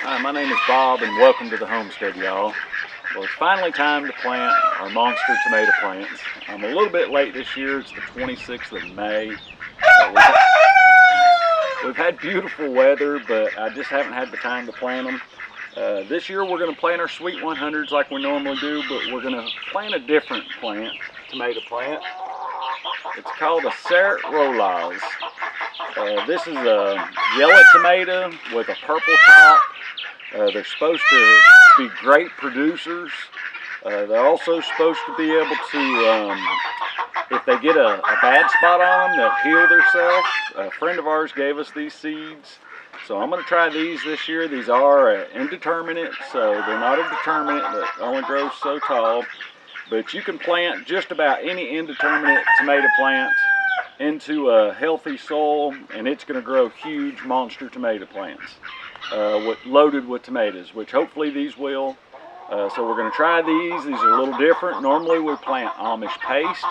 Hi, my name is Bob and welcome to the Homestead, y'all. Well, it's finally time to plant our monster tomato plants. I'm a little bit late this year. It's the 26th of May. We've had beautiful weather, but I just haven't had the time to plant them. This year we're going to plant our Sweet 100s like we normally do, but we're going to plant a different tomato plant. It's called a Rollas. This is a yellow tomato with a purple top. They're supposed to be great producers. They're also supposed to be able to, if they get a bad spot on them, they'll heal themselves. A friend of ours gave us these seeds, so I'm going to try these this year. These are indeterminate, so they're not a determinate that only grows so tall. But you can plant just about any indeterminate tomato plant into a healthy soil, and it's going to grow huge monster tomato plants loaded with tomatoes, which hopefully these will. So we're going to try these. These are a little different. Normally we plant Amish paste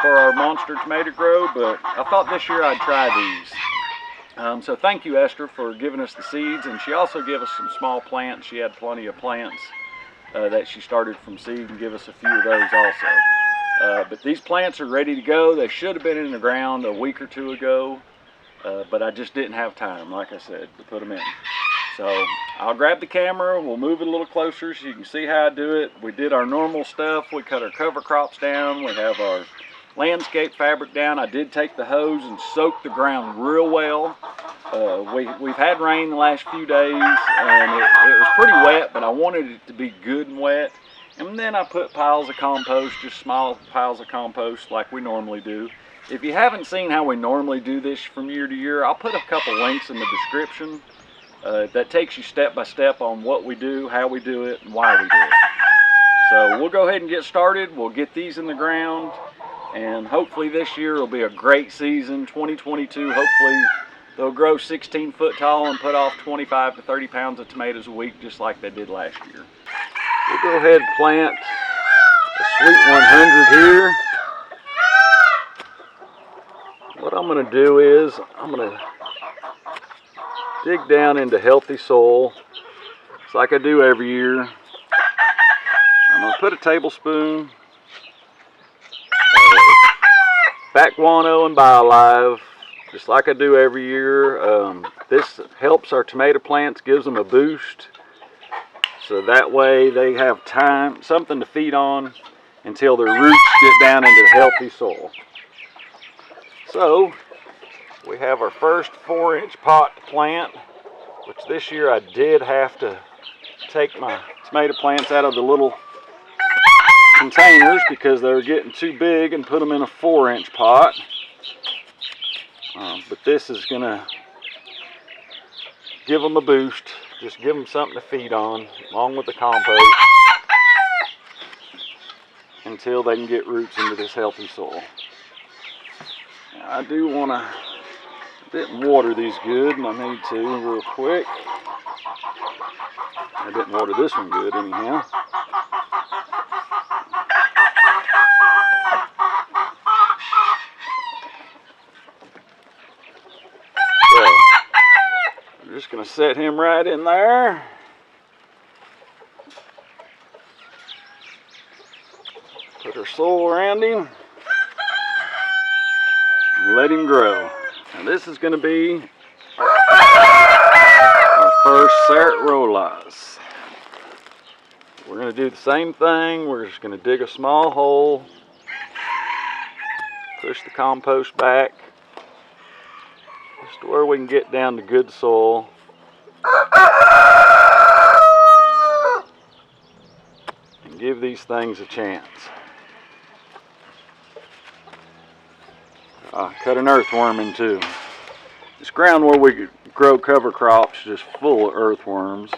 for our monster tomato grow, but I thought this year I'd try these. So thank you, Esther, for giving us the seeds, and she also gave us some small plants. She had plenty of plants that she started from seed, and give us a few of those also. But these plants are ready to go. They should have been in the ground a week or two ago, but I just didn't have time, like I said, to put them in. So I'll grab the camera, we'll move it a little closer so you can see how I do it. We did our normal stuff. We cut our cover crops down. We have our landscape fabric down. I did take the hose and soak the ground real well. We've had rain the last few days, and it was pretty wet, but I wanted it to be good and wet. And then I put piles of compost, just small piles of compost like we normally do. If you haven't seen how we normally do this from year to year, I'll put a couple links in the description that takes you step by step on what we do, how we do it, and why we do it. So we'll go ahead and get started. We'll get these in the ground, and hopefully this year will be a great season. 2022, hopefully they'll grow 16 foot tall and put off 25 to 30 pounds of tomatoes a week just like they did last year. We'll go ahead and plant a Sweet 100 here. What I'm going to do is I'm going to dig down into healthy soil. It's like I do every year. I'm going to put a tablespoon of back guano and BioLive, just like I do every year. This helps our tomato plants, gives them a boost, so that way they have something to feed on until their roots get down into the healthy soil. So we have our first 4-inch pot to plant, which this year I did have to take my tomato plants out of the little containers because they were getting too big and put them in a 4-inch pot. But this is going to give them a boost, just give them something to feed on along with the compost until they can get roots into this healthy soil. Now, I do want to didn't water these good, and I need to real quick. I didn't water this one good anyhow. So I'm just going to set him right in there. Put our soil around him and let him grow. And this is going to be our first Rollas. We're going to do the same thing. We're just going to dig a small hole, push the compost back just to where we can get down to good soil. And give these things a chance. Cut an earthworm in two. This ground where we grow cover crops is just full of earthworms.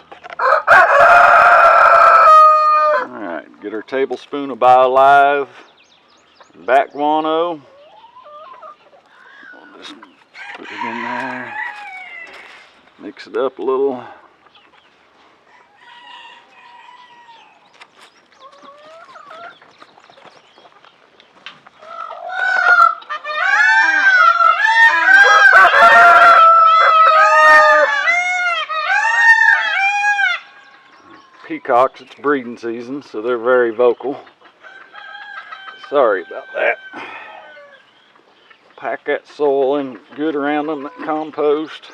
Alright, get our tablespoon of BioLive, back guano. We'll just put it in there, mix it up a little. peacocks. It's breeding season, so they're very vocal. Sorry about that. Pack that soil in good around them, that compost.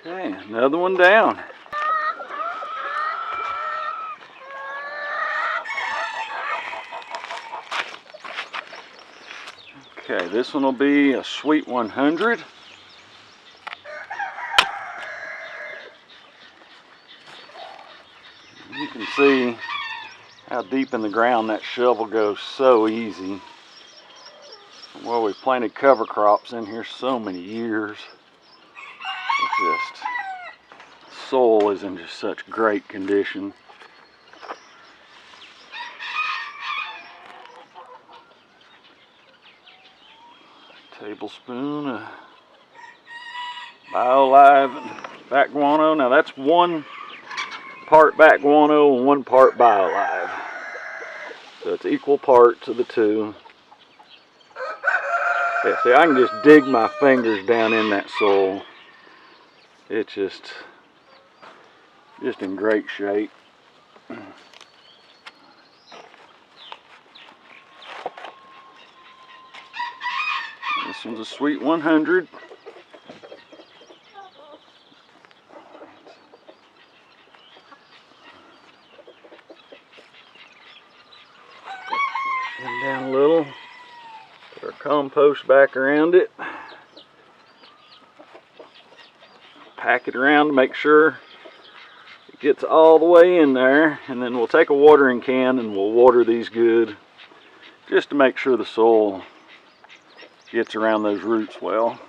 Okay, another one down. Okay, this one will be a Sweet 100. You can see how deep in the ground that shovel goes so easy. Well, we've planted cover crops in here so many years. It's just, soil is in just such great condition. Tablespoon of BioLive Bat Guano. Now that's 1 part Bat Guano and 1 part BioLive. So it's equal parts of the two. Yeah, see, I can just dig my fingers down in that soil. It's just in great shape. This one's a Sweet 100. And down a little. Put our compost back around it. Pack it around to make sure it gets all the way in there. And then we'll take a watering can and we'll water these good, just to make sure the soil gets around those roots well.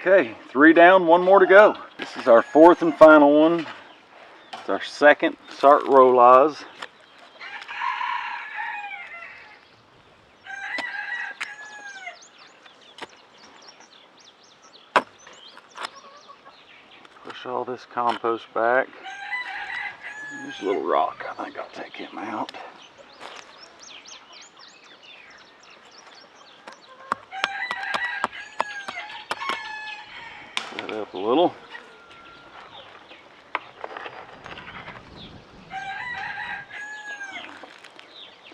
Okay, 3 down, 1 more to go. This is our 4th and final one. It's our second Sartorolaz. Push all this compost back. There's a little rock. I think I'll take him out. Set up a little.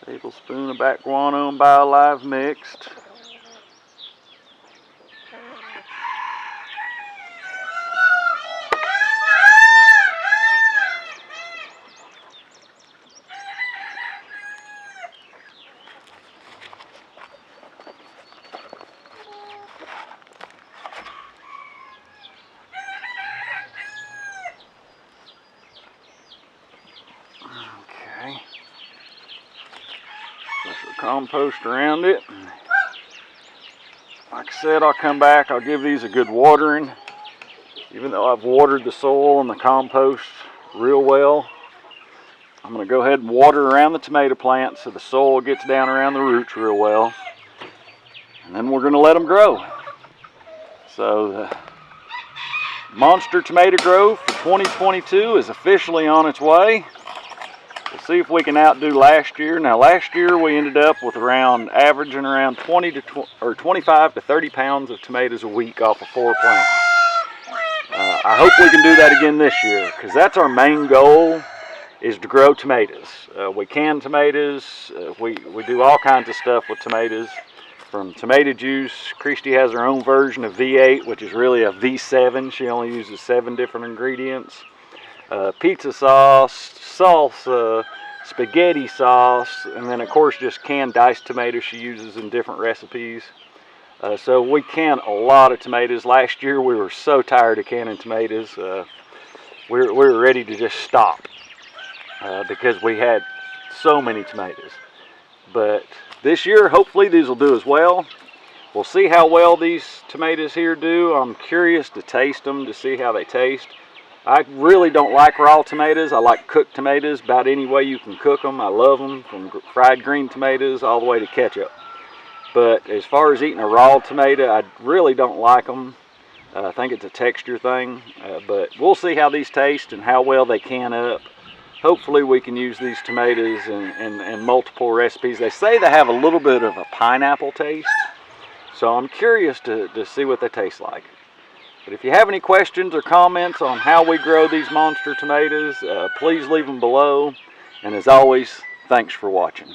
Tablespoon of Bat Guano and BioLive mixed. Push the compost around it. Like I said, I'll come back, I'll give these a good watering. Even though I've watered the soil and the compost real well, I'm going to go ahead and water around the tomato plants so the soil gets down around the roots real well. And then we're going to let them grow. So the monster tomato growth for 2022 is officially on its way. We'll see if we can outdo last year. Now last year we ended up with averaging around 25 to 30 pounds of tomatoes a week off of 4 plants. I hope we can do that again this year, because that's our main goal, is to grow tomatoes. We can tomatoes, we do all kinds of stuff with tomatoes, from tomato juice. Christy has her own version of V8, which is really a V7. She only uses 7 different ingredients. Pizza sauce, salsa, spaghetti sauce, and then of course just canned diced tomatoes she uses in different recipes. So we can a lot of tomatoes. Last year we were so tired of canning tomatoes, we were ready to just stop because we had so many tomatoes. But this year hopefully these will do as well. We'll see how well these tomatoes here do. I'm curious to taste them, to see how they taste. I really don't like raw tomatoes. I like cooked tomatoes about any way you can cook them. I love them, from fried green tomatoes all the way to ketchup. But as far as eating a raw tomato, I really don't like them. I think it's a texture thing. But we'll see how these taste and how well they can up. Hopefully we can use these tomatoes in multiple recipes. They say they have a little bit of a pineapple taste. So I'm curious to see what they taste like. But if you have any questions or comments on how we grow these monster tomatoes, please leave them below. And as always, thanks for watching.